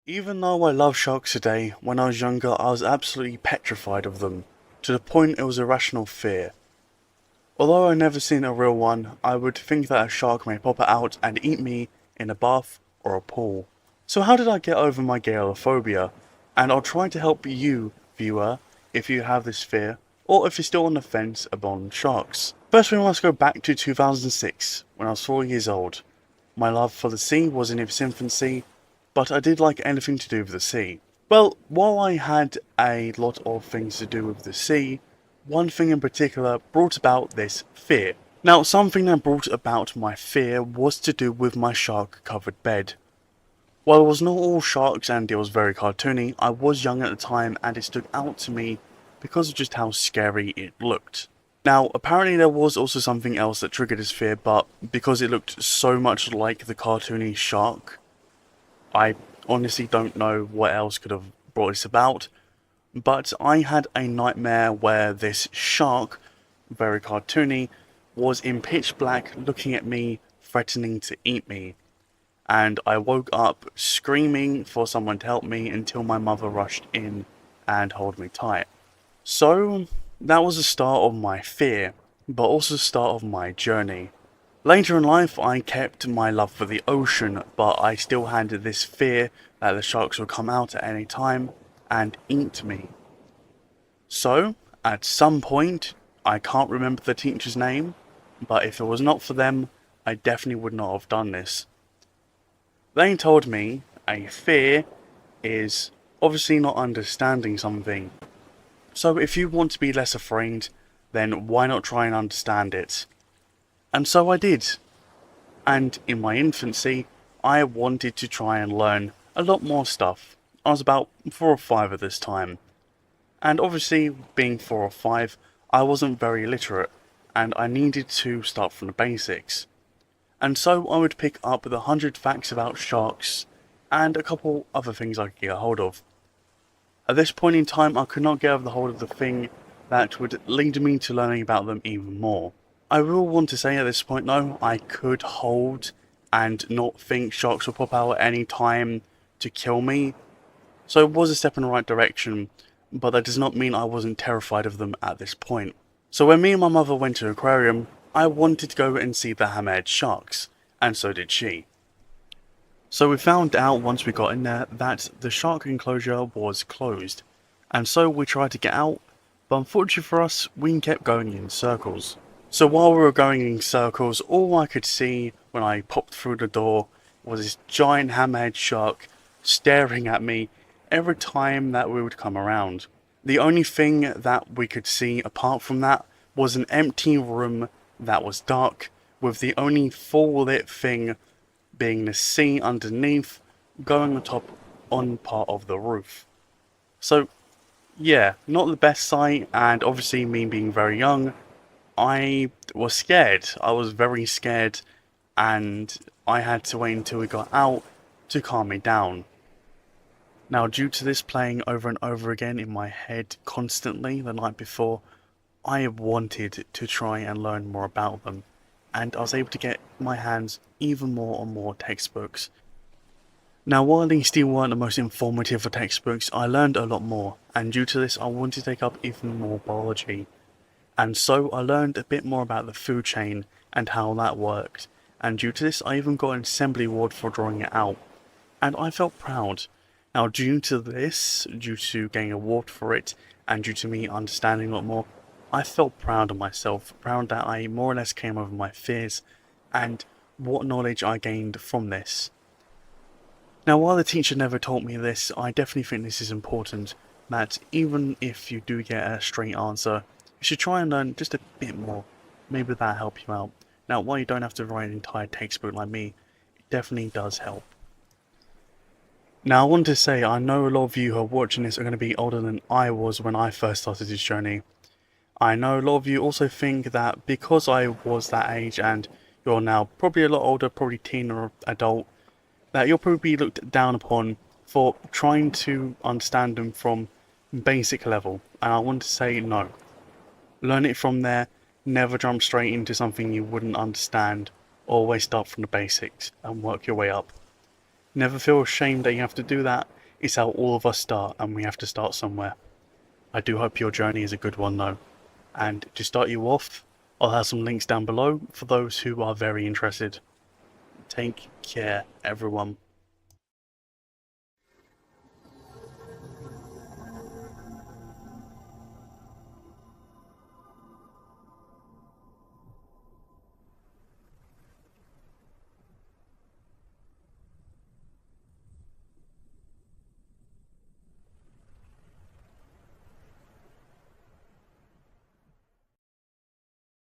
Even though I love sharks today, when I was younger I was absolutely petrified of them, to the point it was irrational fear. Although I've never seen a real one, I would think that a shark may pop out and eat me in a bath or a pool. So how did I get over my galeophobia? And I'll try to help you, viewer, if you have this fear, or if you're still on the fence about sharks. First we must go back to 2006, when I was 4 years old. My love for the sea was in its infancy, but I did like anything to do with the sea. Well, while I had a lot of things to do with the sea, one thing in particular brought about this fear. Now, something that brought about my fear was to do with my shark-covered bed. While it was not all sharks and it was very cartoony, I was young at the time and it stood out to me because of just how scary it looked. Now, apparently there was also something else that triggered this fear, but because it looked so much like the cartoony shark, I honestly don't know what else could have brought this about, but I had a nightmare where this shark, very cartoony, was in pitch black looking at me, threatening to eat me. And I woke up screaming for someone to help me until my mother rushed in and held me tight. So, that was the start of my fear, but also the start of my journey. Later in life, I kept my love for the ocean, but I still had this fear that the sharks would come out at any time and eat me. So, at some point, I can't remember the teacher's name, but if it was not for them, I definitely would not have done this. They told me a fear is obviously not understanding something. So if you want to be less afraid, then why not try and understand it? And so I did. And in my infancy, I wanted to try and learn a lot more stuff. I was about 4 or 5 at this time. And obviously, being 4 or 5, I wasn't very literate, and I needed to start from the basics. And so I would pick up the 100 facts about sharks, and a couple other things I could get a hold of. At this point in time, I could not get over the hold of the thing that would lead me to learning about them even more. I will want to say at this point though, I could hold and not think sharks will pop out at any time to kill me. So it was a step in the right direction, but that does not mean I wasn't terrified of them at this point. So when me and my mother went to an aquarium, I wanted to go and see the hammerhead sharks, and so did she. So we found out once we got in there that the shark enclosure was closed, and so we tried to get out, but unfortunately for us, we kept going in circles. So while we were going in circles, all I could see when I popped through the door was this giant hammerhead shark staring at me every time that we would come around. The only thing that we could see apart from that was an empty room that was dark, with the only full lit thing being the sea underneath going on top on part of the roof. So yeah, not the best sight, and obviously me being very young, I was scared. I was very scared, and I had to wait until we got out to calm me down. Now, due to this playing over and over again in my head constantly the night before, I wanted to try and learn more about them, and I was able to get my hands even more on more textbooks. Now, while these still weren't the most informative of textbooks, I learned a lot more, and due to this I wanted to take up even more biology. And so I learned a bit more about the food chain and how that worked, and due to this I even got an assembly award for drawing it out, and I felt proud. Now due to this, due to getting an award for it, and due to me understanding a lot more, I felt proud of myself, proud that I more or less came over my fears, and what knowledge I gained from this. Now while the teacher never taught me this, I definitely think this is important, that even if you do get a straight answer, you should try and learn just a bit more. Maybe that'll help you out. Now while you don't have to write an entire textbook like me, it definitely does help. Now I want to say, I know a lot of you who are watching this are going to be older than I was when I first started this journey. I know a lot of you also think that because I was that age and you're now probably a lot older, probably teen or adult, that you'll probably be looked down upon for trying to understand them from basic level. And I want to say no. Learn it from there, never jump straight into something you wouldn't understand. Always start from the basics and work your way up. Never feel ashamed that you have to do that. It's how all of us start, and we have to start somewhere. I do hope your journey is a good one though. And to start you off, I'll have some links down below for those who are very interested. Take care, everyone.